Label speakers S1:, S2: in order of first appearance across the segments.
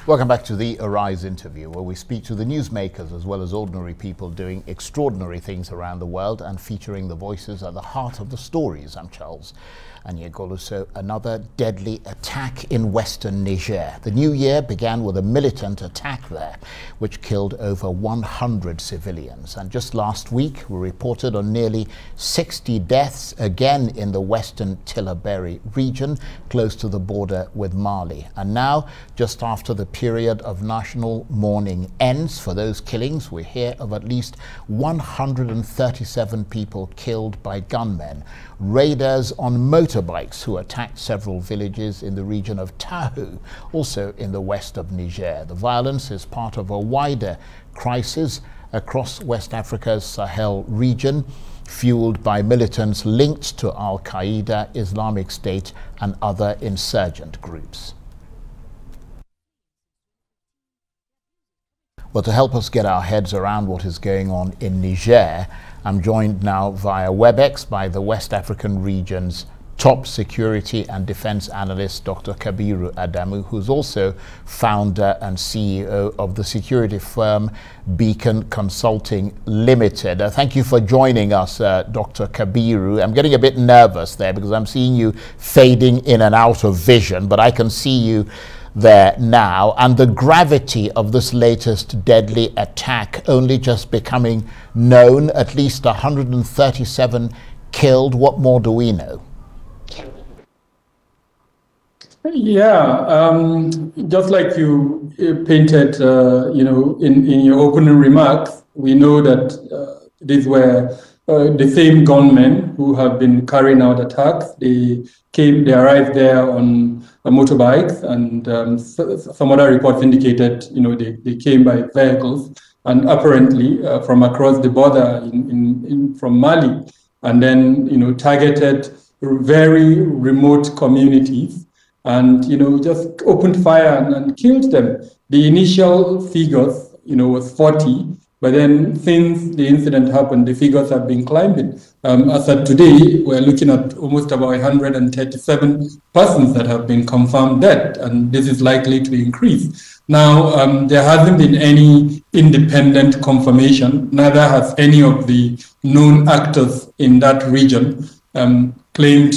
S1: Welcome back to the Arise interview, where we speak to the newsmakers as well as ordinary people doing extraordinary things around the world and featuring the voices at the heart of the stories. I'm Charles Anyegolu. So another deadly attack in western Niger. The new year began with a militant attack there, which killed over 100 civilians. And just last week, we reported on nearly 60 deaths, again in the western Tillaberi region, close to the border with Mali. And now, just after the period of national mourning ends for those killings, we hear of at least 137 people killed by gunmen, raiders on motorbikes who attacked several villages in the region of Tahu, also in the west of Niger. The violence is part of a wider crisis across West Africa's Sahel region, fueled by militants linked to Qaeda, Islamic State, and other insurgent groups. Well, to help us get our heads around what is going on in Niger, I'm joined now via WebEx by the West African region's top security and defense analyst, Dr. Kabiru Adamu, who's also founder and CEO of the security firm Beacon Consulting Ltd. Thank you for joining us, Dr. Kabiru. I'm getting a bit nervous there because I'm seeing you fading in and out of vision, but I can see you there now, and the gravity of this latest deadly attack only just becoming known. At least 137 killed. What more do we know?
S2: Yeah, just like you painted, in your opening remarks, we know that these were the same gunmen who have been carrying out attacks. They arrived there on motorbikes, and some other reports indicated, they came by vehicles, and apparently from across the border from Mali, and then targeted very remote communities, and just opened fire and killed them. The initial figures, was 40. But then, since the incident happened, the figures have been climbing. As of today, we're looking at almost about 137 persons that have been confirmed dead, and this is likely to increase. Now, there hasn't been any independent confirmation, neither has any of the known actors in that region claimed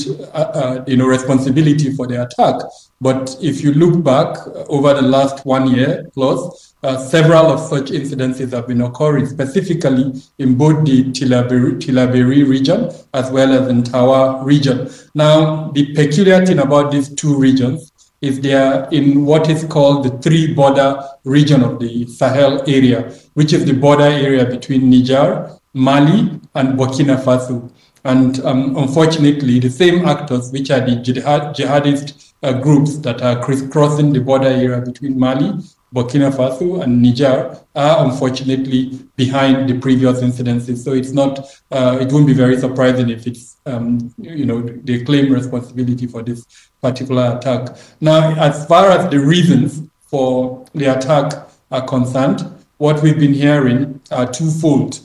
S2: responsibility for the attack. But if you look back over the last 1 year plus, several of such incidences have been occurring, specifically in both the Tillaberi region as well as in Tawa region. Now, the peculiar thing about these two regions is they are in what is called the three-border region of the Sahel area, which is the border area between Niger, Mali, and Burkina Faso. And unfortunately, the same actors, which are the jihadist groups that are crisscrossing the border area between Mali, Burkina Faso, and Niger, are unfortunately behind the previous incidences. So it's not, it won't be very surprising if it's, they claim responsibility for this particular attack. Now, as far as the reasons for the attack are concerned, what we've been hearing are twofold.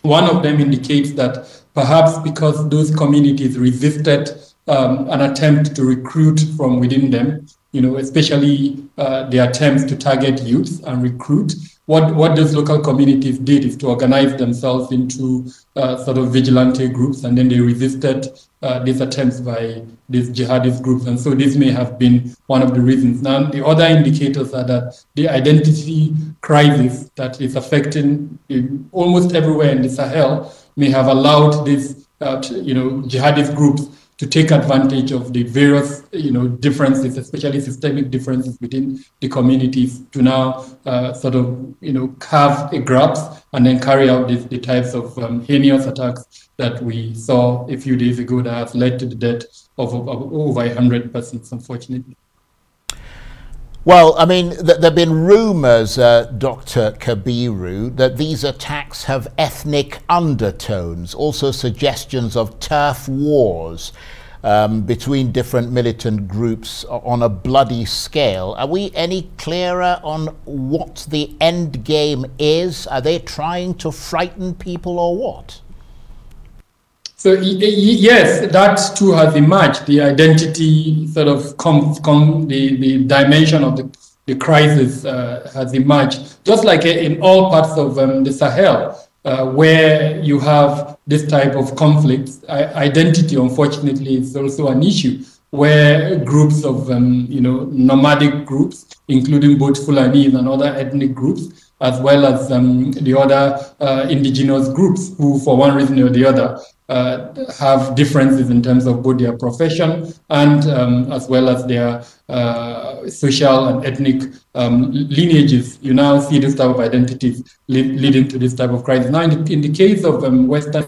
S2: One of them indicates that perhaps because those communities resisted an attempt to recruit from within them, especially the attempts to target youth and recruit. What those local communities did is to organize themselves into sort of vigilante groups, and then they resisted these attempts by these jihadist groups. And so this may have been one of the reasons. Now, the other indicators are that the identity crisis that is affecting almost everywhere in the Sahel may have allowed these jihadist groups to take advantage of the various, differences, especially systemic differences within the communities, to now sort of, carve a grasp and then carry out the types of heinous attacks that we saw a few days ago that has led to the death of over 100 persons, unfortunately.
S1: Well, I mean, there have been rumors, Dr. Kabiru, that these attacks have ethnic undertones, also suggestions of turf wars between different militant groups on a bloody scale. Are we any clearer on what the end game is? Are they trying to frighten people or what?
S2: So yes, that too has emerged. The identity sort of the dimension of the the crisis has emerged, just like in all parts of the Sahel, where you have this type of conflicts. Identity, unfortunately, is also an issue, where groups of nomadic groups, including both Fulani and other ethnic groups, as well as the other indigenous groups who, for one reason or the other, have differences in terms of both their profession and as well as their social and ethnic lineages. You now see this type of identities leading to this type of crisis. Now, in the case of Western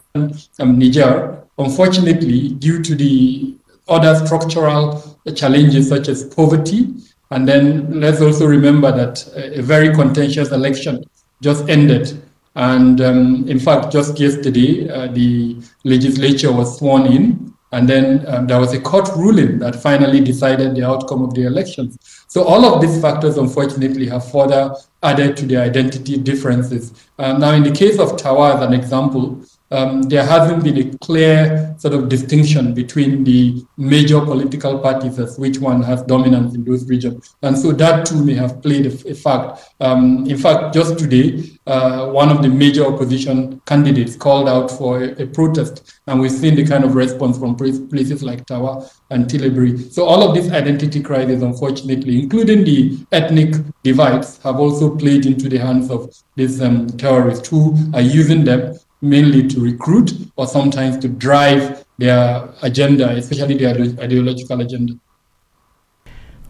S2: Niger, unfortunately, due to the other structural challenges such as poverty, and then let's also remember that a very contentious election just ended. And in fact, just yesterday, the legislature was sworn in, and then there was a court ruling that finally decided the outcome of the elections. So all of these factors, unfortunately, have further added to the identity differences. Now, in the case of Tawa, as an example, there hasn't been a clear sort of distinction between the major political parties as which one has dominance in those regions. And so that too may have played a fact. In fact, just today, one of the major opposition candidates called out for a protest, and we've seen the kind of response from places like Tawa and Tilaberi. So all of these identity crises, unfortunately, including the ethnic divides, have also played into the hands of these terrorists who are using them mainly to recruit or sometimes to drive their agenda, especially their ideological agenda.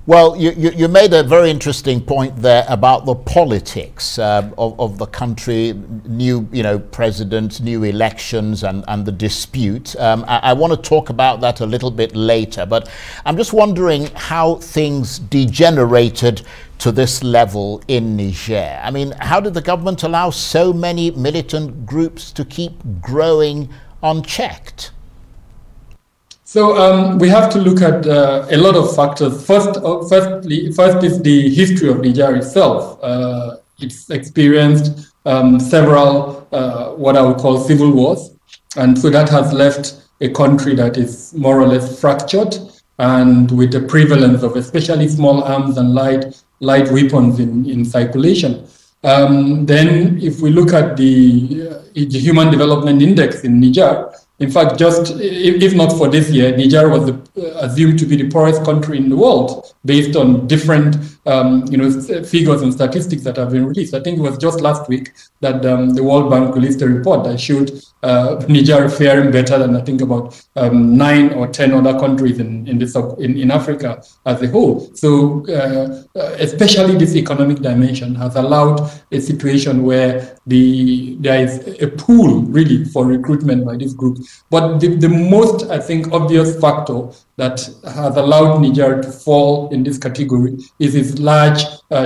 S1: Well, you made a very interesting point there about the politics of the country, new presidents, new elections, and the dispute. I want to talk about that a little bit later, but I'm just wondering how things degenerated to this level in Niger. I mean, how did the government allow so many militant groups to keep growing unchecked?
S2: So we have to look at a lot of factors. First is the history of Niger itself. It's experienced several what I would call civil wars, and so that has left a country that is more or less fractured and with the prevalence of especially small arms and light weapons in circulation. Then, if we look at the Human Development Index in Niger, in fact, just if not for this year, Niger was assumed to be the poorest country in the world based on different figures and statistics that have been released. I think it was just last week that the World Bank released a report that showed Niger faring better than I think about 9 or 10 other countries in Africa as a whole. So especially this economic dimension has allowed a situation where there is a pool really for recruitment by this group. But the most, I think, obvious factor that has allowed Niger to fall in this category is its large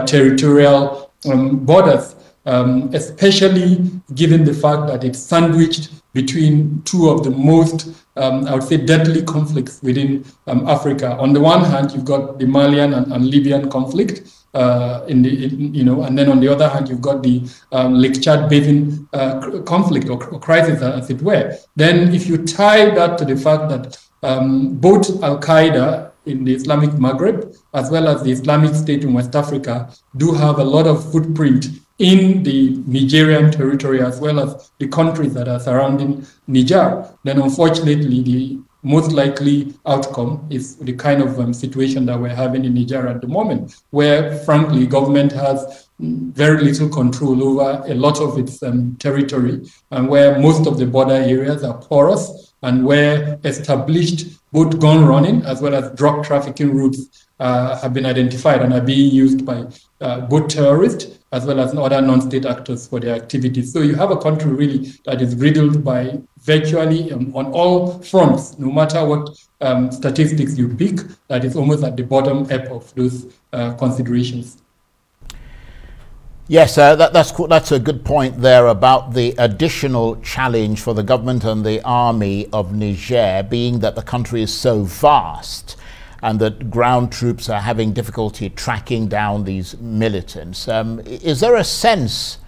S2: territorial borders, especially given the fact that it's sandwiched between two of the most, I would say, deadly conflicts within Africa. On the one hand, you've got the Malian and Libyan conflict, and then on the other hand, you've got the Lake Chad Basin conflict or crisis, as it were. Then, if you tie that to the fact that both Al-Qaeda in the Islamic Maghreb, as well as the Islamic State in West Africa, do have a lot of footprint in the Nigerian territory, as well as the countries that are surrounding Niger, then unfortunately, the most likely outcome is the kind of situation that we're having in Niger at the moment, where, frankly, government has very little control over a lot of its territory, and where most of the border areas are porous, and where established both gun running as well as drug trafficking routes have been identified and are being used by both terrorists as well as other non-state actors for their activities. So you have a country really that is riddled by virtually on all fronts, no matter what statistics you pick, that is almost at the bottom up of those considerations.
S1: Yes, that's a good point there about the additional challenge for the government and the army of Niger being that the country is so vast and that ground troops are having difficulty tracking down these militants. Is there a sense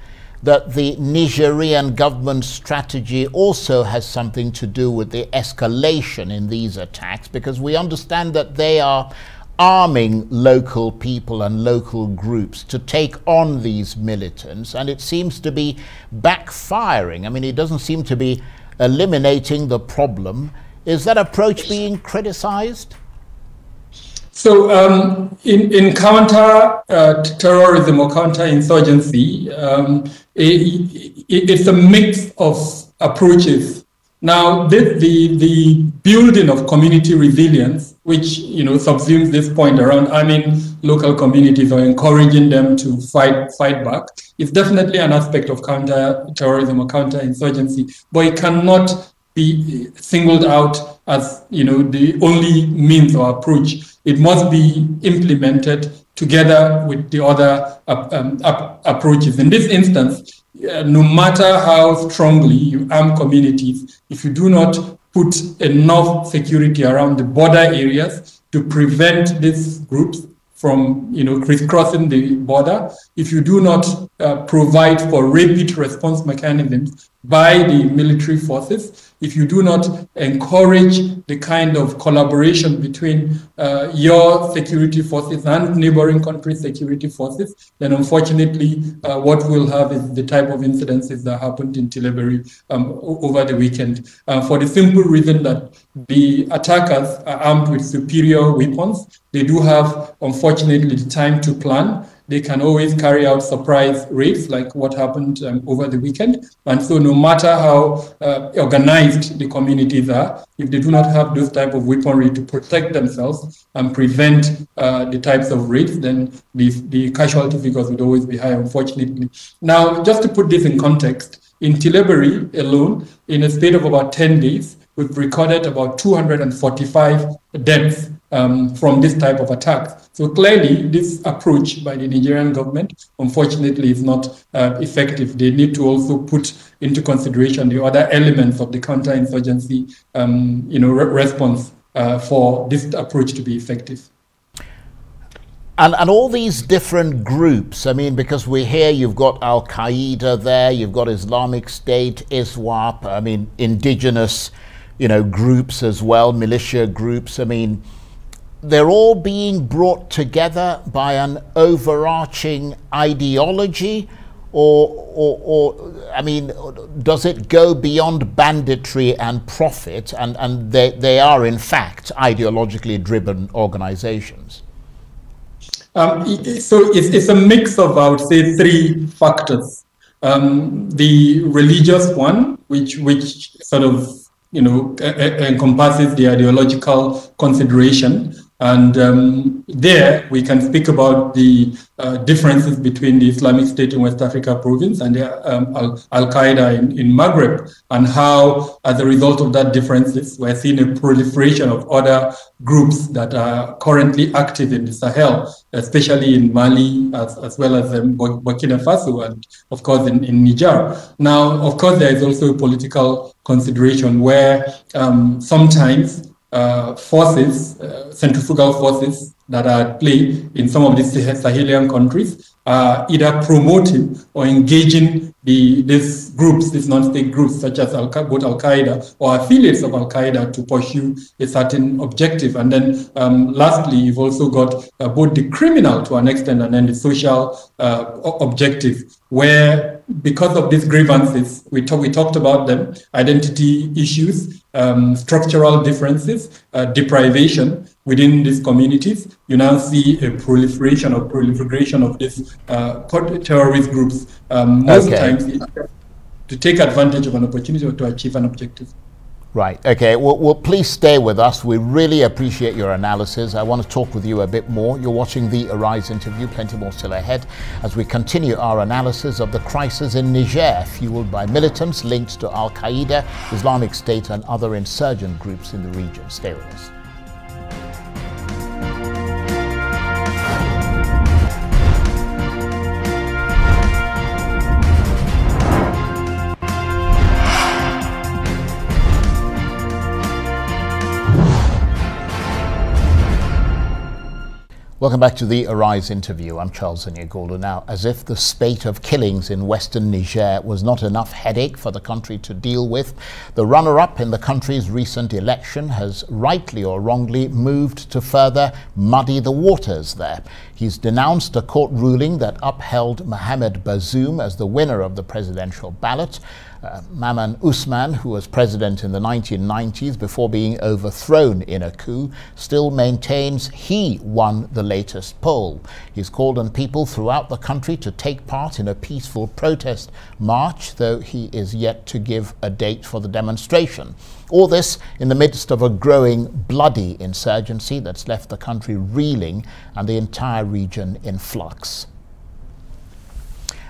S1: that the Nigerian government strategy also has something to do with the escalation in these attacks? Because we understand that they are arming local people and local groups to take on these militants, and it seems to be backfiring. I mean, it doesn't seem to be eliminating the problem. Is that approach being criticized?
S2: So in counter terrorism or counterinsurgency, it's a mix of approaches. Now, the building of community resilience, which subsumes this point around arming local communities or encouraging them to fight back, is definitely an aspect of counter-terrorism or counterinsurgency, but it cannot be singled out as the only means or approach. It must be implemented together with the other approaches. In this instance, no matter how strongly you arm communities, if you do not put enough security around the border areas to prevent these groups from crisscrossing the border, if you do not provide for rapid response mechanisms by the military forces, if you do not encourage the kind of collaboration between your security forces and neighboring countries' security forces, then unfortunately what we'll have is the type of incidences that happened in Tilbury over the weekend, for the simple reason that the attackers are armed with superior weapons. They do have, unfortunately, the time to plan. They can always carry out surprise raids like what happened over the weekend. And so no matter how organized the communities are, if they do not have those type of weaponry to protect themselves and prevent the types of raids, then the casualty figures would always be high, unfortunately. Now, just to put this in context, in Tilbury alone, in a span of about 10 days, we've recorded about 245 deaths from this type of attacks. So clearly, this approach by the Nigerian government, unfortunately, is not effective. They need to also put into consideration the other elements of the counterinsurgency, response for this approach to be effective.
S1: And all these different groups, I mean, because we hear you've got Al-Qaeda there, you've got Islamic State, ISWAP, I mean, indigenous, groups as well, militia groups. I mean, they're all being brought together by an overarching ideology, or I mean, does it go beyond banditry and profit, and they are in fact ideologically driven organizations?
S2: So it's a mix of, I would say, three factors. The religious one, which sort of encompasses the ideological consideration. And there we can speak about the differences between the Islamic State in West Africa province and the Al-Qaeda in Maghreb, and how, as a result of that differences, we're seeing a proliferation of other groups that are currently active in the Sahel, especially in Mali, as well as Burkina Faso, and of course in Niger. Now, of course, there is also a political consideration where sometimes forces, centrifugal forces that are at play in some of these Sahelian countries are either promoting or engaging these groups, these non-state groups, such as both Al-Qaeda or affiliates of Al-Qaeda, to pursue a certain objective. And then lastly, you've also got both the criminal to an extent and then the social objective, where because of these grievances, we talked about them, identity issues, structural differences, deprivation within these communities, you now see a proliferation of these terrorist groups, most times to take advantage of an opportunity or to achieve an objective.
S1: Right, okay, well, please stay with us. We really appreciate your analysis. I want to talk with you a bit more. You're watching the Arise interview, plenty more still ahead, as we continue our analysis of the crisis in Niger, fueled by militants linked to Al-Qaeda, Islamic State and other insurgent groups in the region. Stay with us. Welcome back to the Arise interview. I'm Charles Onyegoldo. Now, as if the spate of killings in western Niger was not enough headache for the country to deal with, the runner-up in the country's recent election has rightly or wrongly moved to further muddy the waters there. He's denounced a court ruling that upheld Mohamed Bazoum as the winner of the presidential ballot. Maman Ousmane, who was president in the 1990s before being overthrown in a coup, still maintains he won the latest poll. He's called on people throughout the country to take part in a peaceful protest march, though he is yet to give a date for the demonstration. All this in the midst of a growing bloody insurgency that's left the country reeling and the entire region in flux.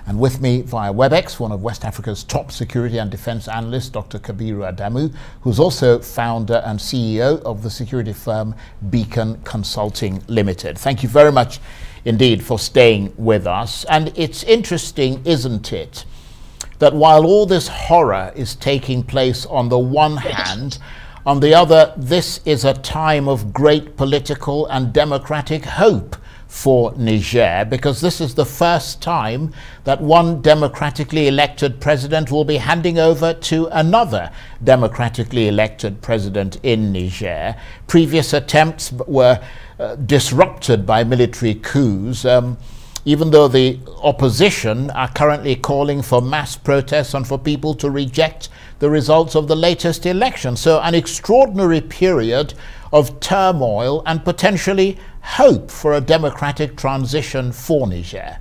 S1: And with me via WebEx, one of West Africa's top security and defense analysts, Dr. Kabiru Adamu, who's also founder and CEO of the security firm Beacon Consulting Ltd. Thank you very much indeed for staying with us. And it's interesting, isn't it, that while all this horror is taking place on the one hand, on the other, this is a time of great political and democratic hope for Niger, because this is the first time that one democratically elected president will be handing over to another democratically elected president in Niger. Previous attempts were disrupted by military coups, even though the opposition are currently calling for mass protests and for people to reject the results of the latest election. So an extraordinary period of turmoil and potentially hope for a democratic transition for Niger.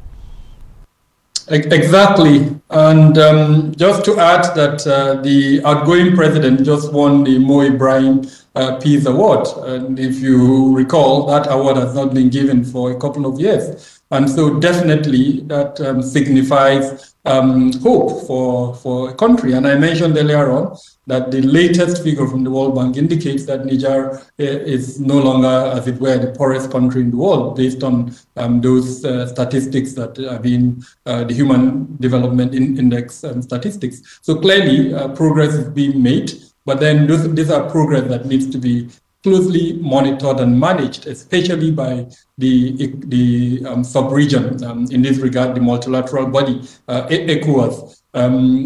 S2: Exactly. And just to add that the outgoing president just won the Mo Ibrahim Peace Award. And if you recall, that award has not been given for a couple of years. And so definitely that signifies hope for a country. And I mentioned earlier on that the latest figure from the World Bank indicates that Niger is no longer, as it were, the poorest country in the world, based on those statistics that have been the Human Development Index statistics. So clearly, progress is being made, but then these are progress that needs to be closely monitored and managed, especially by the sub-region, in this regard, the multilateral body, ECOWAS.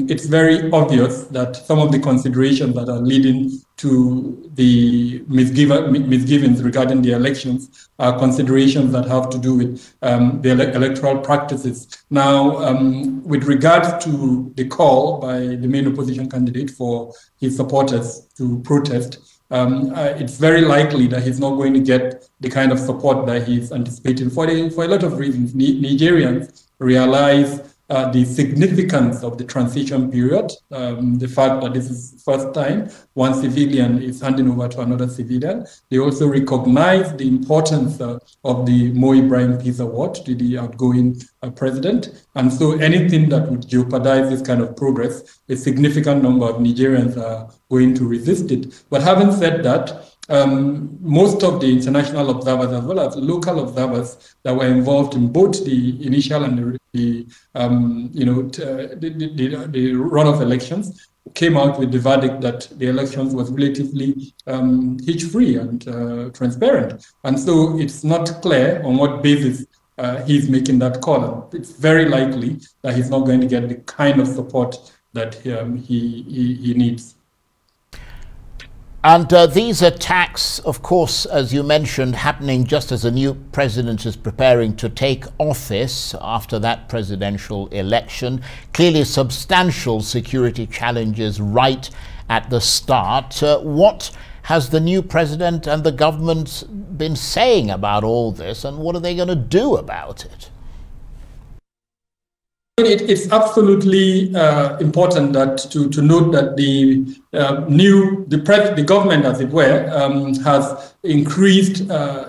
S2: It's very obvious that some of the considerations that are leading to the misgivings regarding the elections are considerations that have to do with the electoral practices. Now, with regards to the call by the main opposition candidate for his supporters to protest, it's very likely that he's not going to get the kind of support that he's anticipating for a lot of reasons. Nigerians realize the significance of the transition period, the fact that this is the first time one civilian is handing over to another civilian. They also recognize the importance of the Mo Ibrahim Peace Award to the outgoing president. And so anything that would jeopardize this kind of progress, a significant number of Nigerians are going to resist it. But having said that, most of the international observers, as well as local observers that were involved in both the initial and the runoff elections, came out with the verdict that the elections was relatively hitch-free and transparent. And so it's not clear on what basis he's making that call. It's very likely that he's not going to get the kind of support that he needs.
S1: And these attacks, of course, as you mentioned, happening just as a new president is preparing to take office after that presidential election. Clearly substantial security challenges right at the start. What has the new president and the government been saying about all this, and what are they going to do about it?
S2: It's absolutely important that to note that the government, as it were, has increased,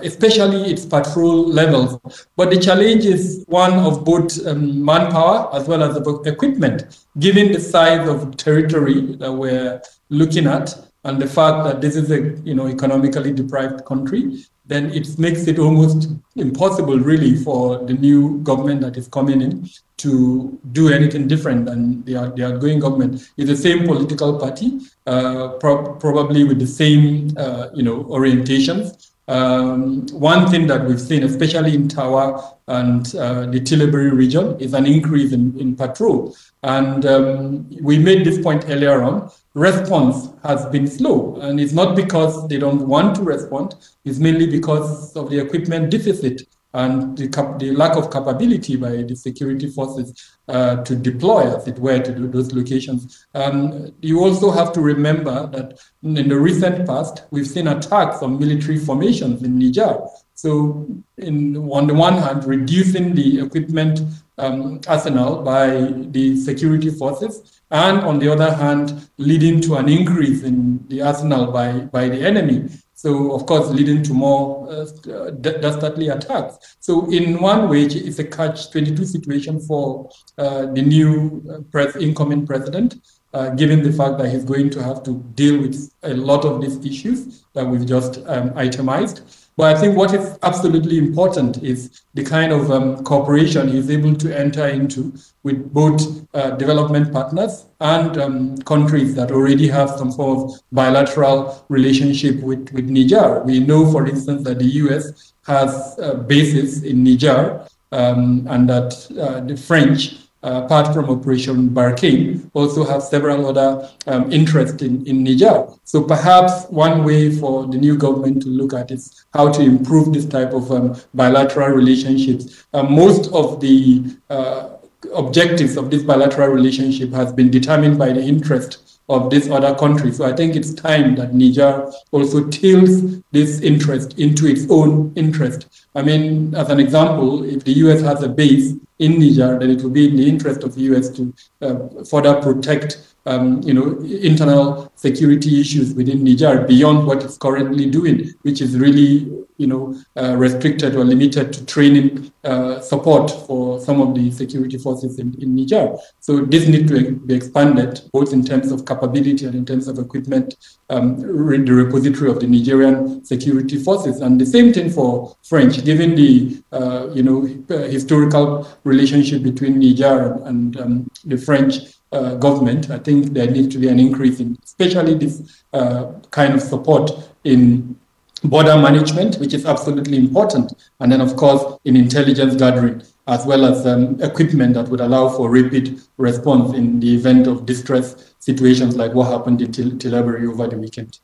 S2: especially its patrol levels. But the challenge is one of both manpower as well as equipment, given the size of territory that we're looking at and the fact that this is a economically deprived country. Then it makes it almost impossible, really, for the new government that is coming in to do anything different than the outgoing government. It's the same political party, probably with the same, orientations, One thing that we've seen, especially in Tawa and the Tilbury region, is an increase in patrol. And we made this point earlier on. Response has been slow, and it's not because they don't want to respond. It's mainly because of the equipment deficit and the lack of capability by the security forces to deploy, as it were, to those locations. You also have to remember that in the recent past, we've seen attacks on military formations in Niger. So on the one hand, reducing the equipment arsenal by the security forces, and on the other hand, leading to an increase in the arsenal by the enemy. So, of course, leading to more dastardly attacks. So, in one way, it's a catch-22 situation for the new incoming president, given the fact that he's going to have to deal with a lot of these issues that we've just itemized. But I think what is absolutely important is the kind of cooperation he's able to enter into with both development partners and countries that already have some form of bilateral relationship with Niger. We know, for instance, that the US has bases in Niger and that the French, apart from Operation Barkhane, also have several other interests in Niger. So perhaps one way for the new government to look at is how to improve this type of bilateral relationships. Most of the objectives of this bilateral relationship has been determined by the interest of this other country. So I think it's time that Niger also tilts this interest into its own interest. I mean, as an example, if the US has a base in Niger, then it will be in the interest of the US to further protect internal security issues within Niger beyond what it's currently doing, which is really restricted or limited to training support for some of the security forces in Niger. So this needs to be expanded, both in terms of capability and in terms of equipment, the repository of the Nigerian security forces. And the same thing for French, given the historical relationship between Niger and the French government. I think there needs to be an increase in especially this kind of support in border management, which is absolutely important. And then, of course, in intelligence gathering, as well as equipment that would allow for rapid response in the event of distress situations like what happened in Tilbury over the weekend.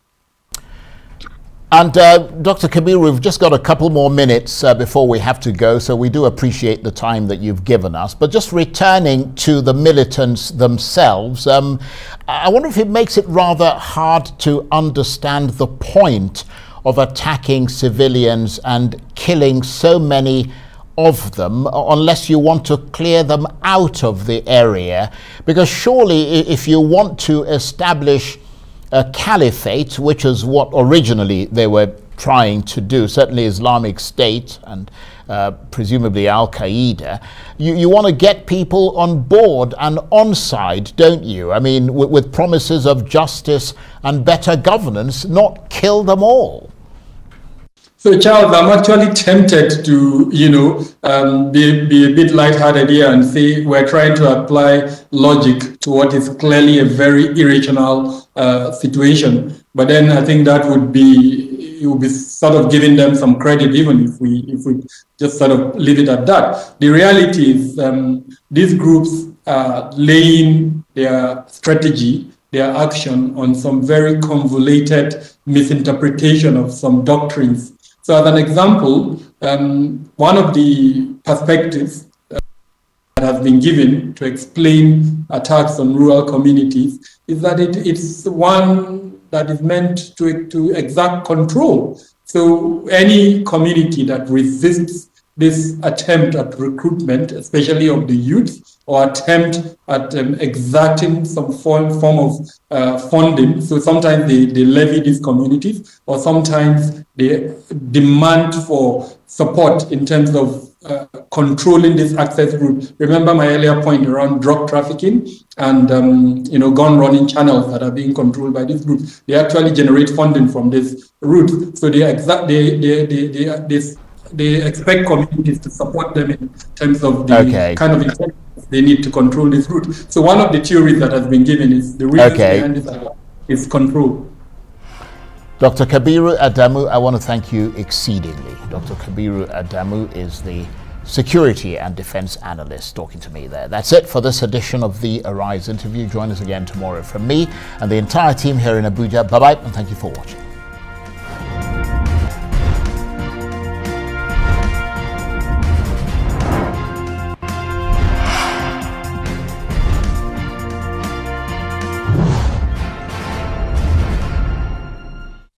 S1: And Dr. Kabiru, we've just got a couple more minutes before we have to go, so we do appreciate the time that you've given us. But just returning to the militants themselves, I wonder if it makes it rather hard to understand the point of attacking civilians and killing so many of them unless you want to clear them out of the area. Because surely if you want to establish a caliphate, which is what originally they were trying to do, certainly Islamic State and presumably Al-Qaeda, you want to get people on board and on side, don't you? I mean, with promises of justice and better governance, not kill them all.
S2: So, Charles, I'm actually tempted to, be a bit lighthearted here and say we're trying to apply logic to what is clearly a very irrational situation. But then I think that would be sort of giving them some credit, even if we just sort of leave it at that. The reality is these groups are laying their strategy, their action on some very convoluted misinterpretation of some doctrines. So as an example, one of the perspectives that has been given to explain attacks on rural communities is that it's one that is meant to exert control. So any community that resists this attempt at recruitment, especially of the youth, or attempt at exerting some form of funding. So sometimes they levy these communities, or sometimes they demand for support in terms of controlling this access route. Remember my earlier point around drug trafficking and gun running channels that are being controlled by this group. They actually generate funding from this route. So they expect communities to support them in terms of the kind of intelligence they need to control this route. So one of the theories that has been given is the reason behind this is control.
S1: Dr. Kabiru Adamu, I want to thank you exceedingly. Dr. Kabiru Adamu is the security and defense analyst talking to me there. That's it for this edition of the Arise interview. Join us again tomorrow from me and the entire team here in Abuja. Bye-bye, and thank you for watching.